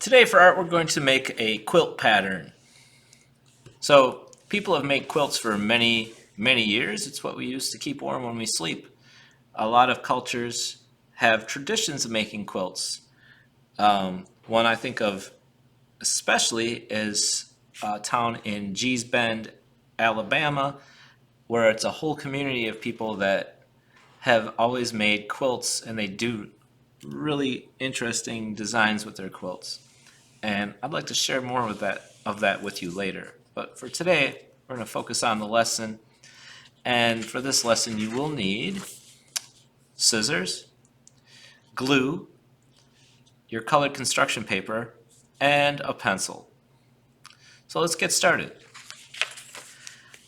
Today for art we're going to make a quilt pattern. So people have made quilts for many years. It's what we use to keep warm when we sleep. A lot of cultures have traditions of making quilts. One I think of especially is a town in Gee's Bend, Alabama, where it's a whole community of people that have always made quilts, and they do really interesting designs with their quilts. And I'd like to share more of that with you later. But for today, we're going to focus on the lesson. And for this lesson, you will need scissors, glue, your colored construction paper, and a pencil. So let's get started.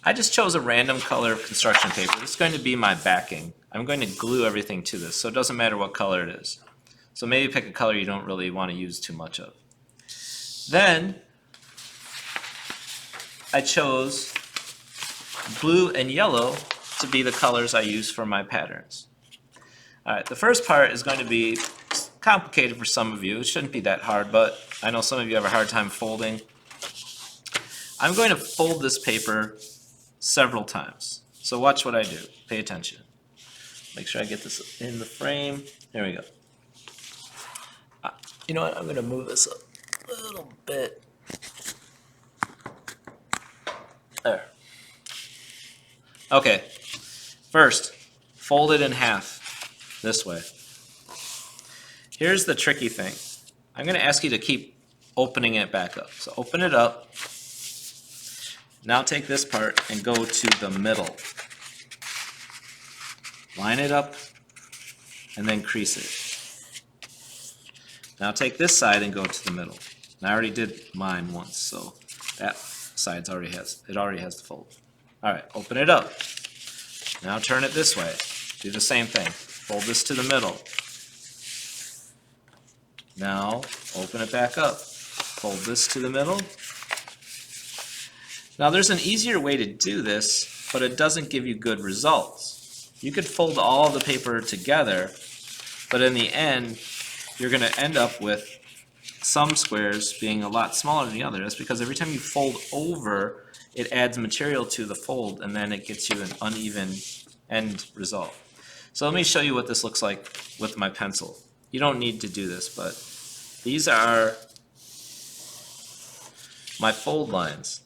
I just chose a random color of construction paper. This is going to be my backing. I'm going to glue everything to this, so it doesn't matter what color it is. So maybe pick a color you don't really want to use too much of. Then I chose blue and yellow to be the colors I use for my patterns. Alright, the first part is going to be complicated for some of you. It shouldn't be that hard, but I know some of you have a hard time folding. I'm going to fold this paper several times. So watch what I do. Pay attention. Make sure I get this in the frame. There we go. You know what? I'm going to move this up a little bit. There. Okay. First, fold it in half this way. Here's the tricky thing. I'm going to ask you to keep opening it back up. So open it up. Now take this part and go to the middle. Line it up and then crease it. Now take this side and go to the middle. And I already did mine once, so that side already has the fold. Alright, open it up. Now turn it this way. Do the same thing. Fold this to the middle. Now open it back up. Fold this to the middle. Now there's an easier way to do this, but it doesn't give you good results. You could fold all the paper together, but in the end you're going to end up with some squares being a lot smaller than the others. That's because every time you fold over, it adds material to the fold, and then it gets you an uneven end result. So let me show you what this looks like with my pencil. You don't need to do this, but these are my fold lines.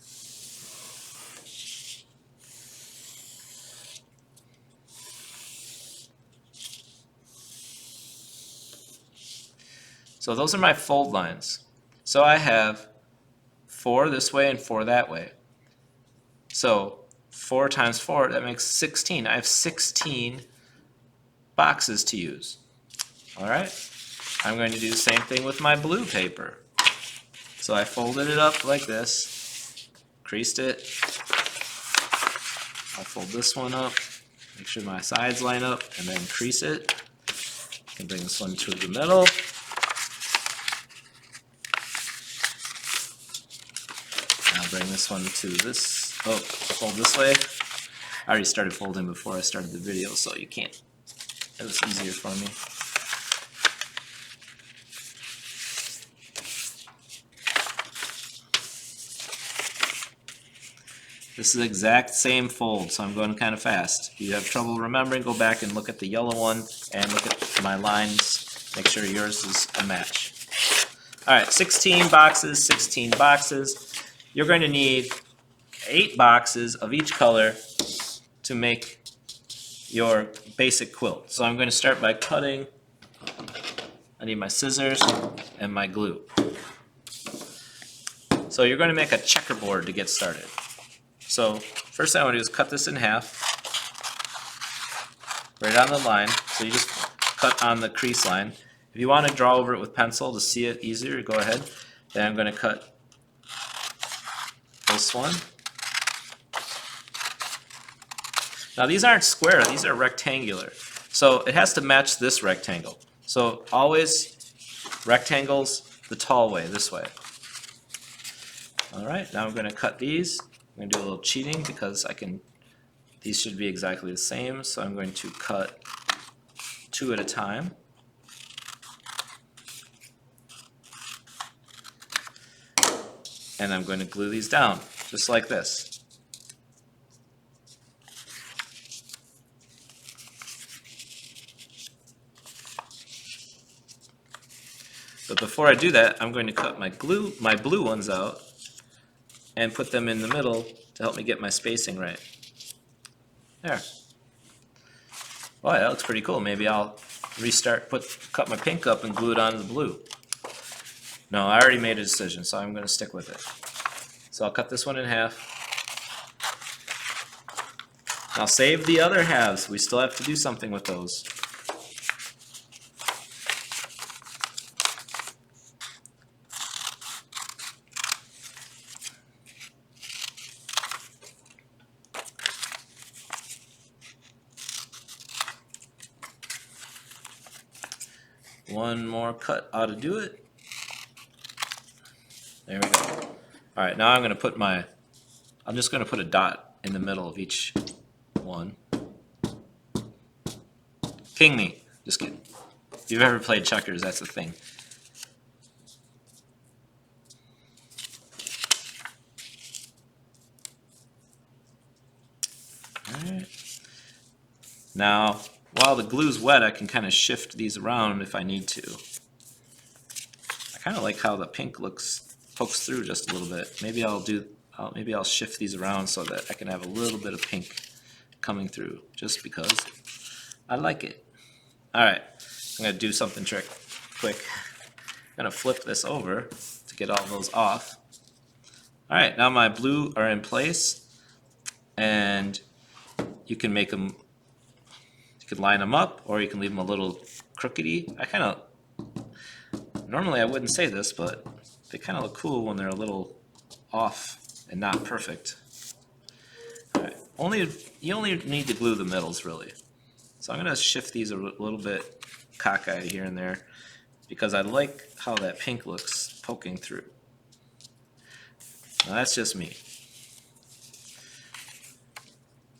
So those are my fold lines. So I have 4 this way and 4 that way. So 4 times 4, that makes 16. I have 16 boxes to use. Alright, I'm going to do the same thing with my blue paper. So I folded it up like this, creased it. I'll fold this one up, make sure my sides line up, and then crease it. And bring this one to the middle. Bring this one to this, fold this way. I already started folding before I started the video, so you can't, it was easier for me. This is the exact same fold, so I'm going kind of fast. If you have trouble remembering, go back and look at the yellow one and look at my lines. Make sure yours is a match. Alright, 16 boxes, 16 boxes. You're going to need 8 boxes of each color to make your basic quilt. So I'm going to start by cutting. I need my scissors and my glue. So you're going to make a checkerboard to get started. So first thing I want to do is cut this in half, right on the line. So you just cut on the crease line. If you want to draw over it with pencil to see it easier, go ahead. Then I'm going to cut this one. Now these aren't square, these are rectangular. So it has to match this rectangle. So always rectangles the tall way, this way. Alright, now I'm going to cut these. I'm going to do a little cheating because these should be exactly the same. So I'm going to cut 2 at a time. and I'm going to glue these down just like this. But before I do that, I'm going to cut my blue ones out and put them in the middle to help me get my spacing right. There. Boy, that looks pretty cool. Maybe I'll cut my pink up and glue it onto the blue. No, I already made a decision, so I'm going to stick with it. So I'll cut this one in half. I'll save the other halves. We still have to do something with those. One more cut ought to do it. There we go. All right, now I'm just going to put a dot in the middle of each one. King me. Just kidding. If you've ever played checkers, that's the thing. All right. Now, while the glue's wet, I can kind of shift these around if I need to. I kind of like how the pink pokes through just a little bit. Maybe I'll shift these around so that I can have a little bit of pink coming through, just because I like it. All right, I'm gonna do something quick. I'm gonna flip this over to get all those off. All right, now my blue are in place, and you can make them. You can line them up, or you can leave them a little crookedy. Normally I wouldn't say this, but they kind of look cool when they're a little off and not perfect. All right. You only need to glue the middles, really. So I'm going to shift these a little bit cockeyed here and there because I like how that pink looks poking through. Now that's just me.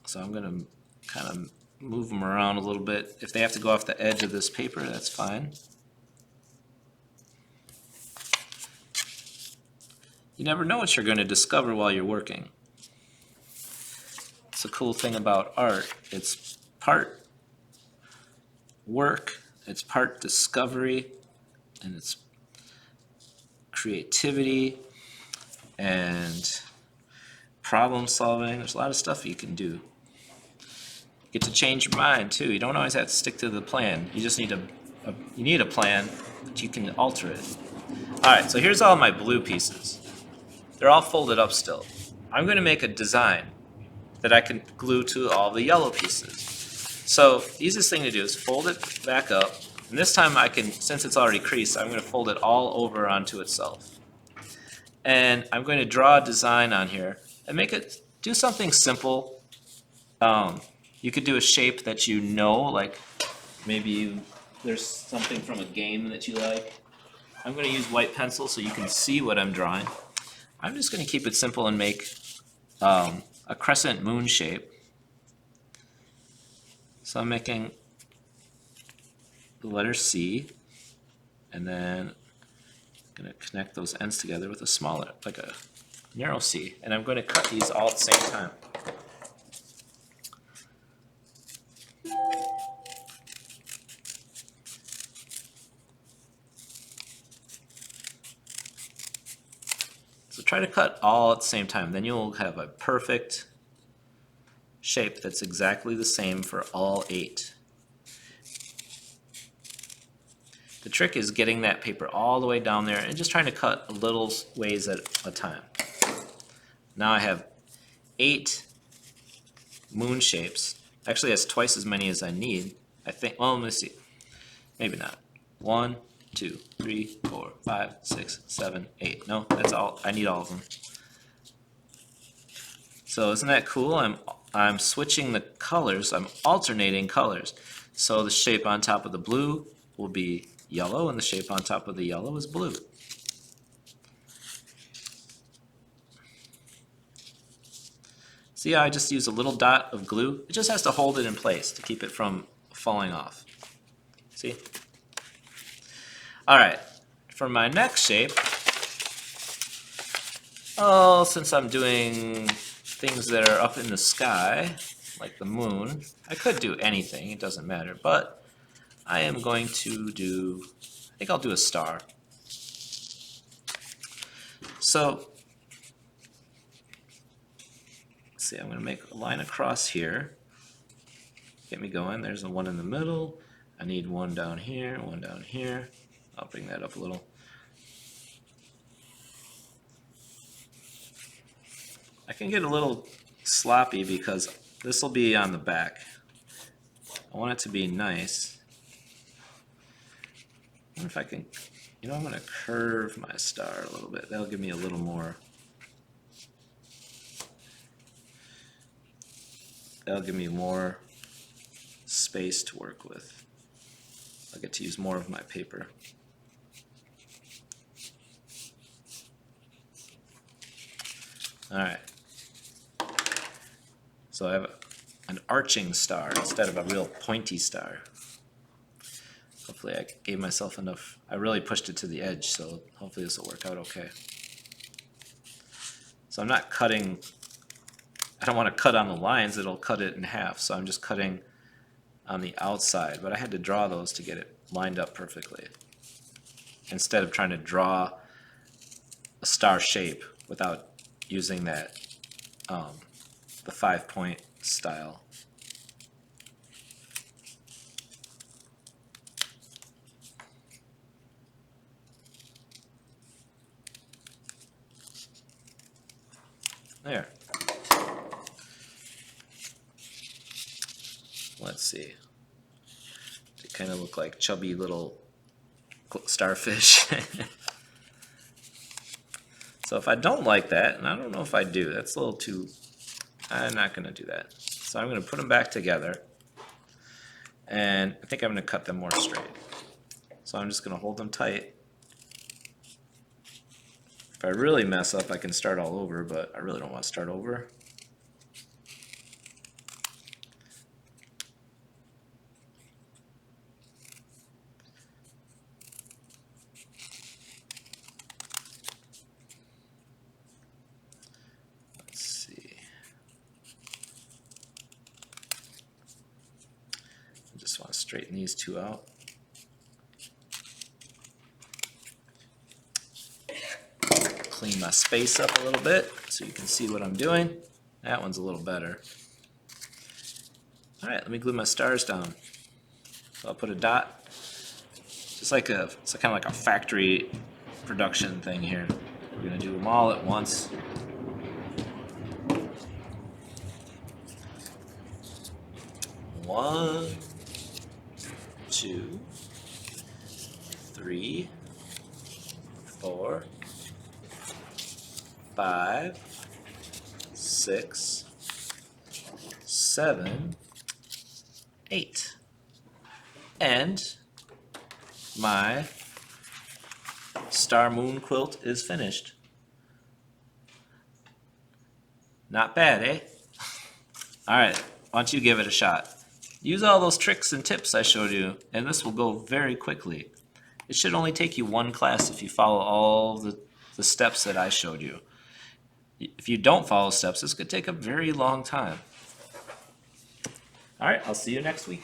So I'm going to kind of move them around a little bit. If they have to go off the edge of this paper, that's fine. You never know what you're going to discover while you're working. It's a cool thing about art. It's part work, it's part discovery, and it's creativity and problem solving. There's a lot of stuff you can do. You get to change your mind too. You don't always have to stick to the plan. You just need a plan, but you can alter it. Alright, so here's all my blue pieces. They're all folded up still. I'm going to make a design that I can glue to all the yellow pieces. So the easiest thing to do is fold it back up, and this time since it's already creased, I'm going to fold it all over onto itself. And I'm going to draw a design on here and do something simple. You could do a shape that you know, like maybe there's something from a game that you like. I'm going to use white pencil so you can see what I'm drawing. I'm just going to keep it simple and make a crescent moon shape. So I'm making the letter C, and then I'm going to connect those ends together with like a narrow C, and I'm going to cut these all at the same time. So try to cut all at the same time, then you'll have a perfect shape that's exactly the same for all 8. The trick is getting that paper all the way down there and just trying to cut a little ways at a time. Now I have 8 moon shapes. Actually, that's twice as many as I need. I think, well, let me see. Maybe not. 1, 2, 3, 4, 5, 6, 7, 8. No, that's all. I need all of them. So isn't that cool? I'm switching the colors. I'm alternating colors. So the shape on top of the blue will be yellow, and the shape on top of the yellow is blue. See how I just use a little dot of glue? It just has to hold it in place to keep it from falling off. See? All right, for my next shape, Oh, since I'm doing things that are up in the sky, like the moon, I could do anything, it doesn't matter, but I am going to do, I think I'll do a star. So, let's see, I'm going to make a line across here. Get me going. There's the one in the middle. I need one down here, one down here. I'll bring that up a little. I can get a little sloppy because this will be on the back. I want it to be nice. I wonder if I can, you know, I'm going to curve my star a little bit. That'll give me a little more. That'll give me more space to work with. I'll get to use more of my paper. Alright. So I have an arching star instead of a real pointy star. Hopefully I gave myself enough. I really pushed it to the edge, so hopefully this will work out okay. So I'm not cutting, I don't want to cut on the lines, it'll cut it in half, so I'm just cutting on the outside, but I had to draw those to get it lined up perfectly, instead of trying to draw a star shape without using that, the 5-point style. There. Let's see. They kind of look like chubby little starfish. So if I don't like that, and I don't know if I do, that's a little too, I'm not going to do that. So I'm going to put them back together, and I think I'm going to cut them more straight. So I'm just going to hold them tight. If I really mess up, I can start all over, but I really don't want to start over. Let's see. I just want to straighten these two out. Clean my space up a little bit so you can see what I'm doing. That one's a little better. Alright, let me glue my stars down. So I'll put a dot, just like it's kind of like a factory production thing here. We're going to do them all at once. One, two, three, 4, 5, 6, 7, 8. And my star moon quilt is finished. Not bad, eh? Alright, why don't you give it a shot? Use all those tricks and tips I showed you, and this will go very quickly. It should only take you one class if you follow all the steps that I showed you. If you don't follow steps, this could take a very long time. Alright, I'll see you next week.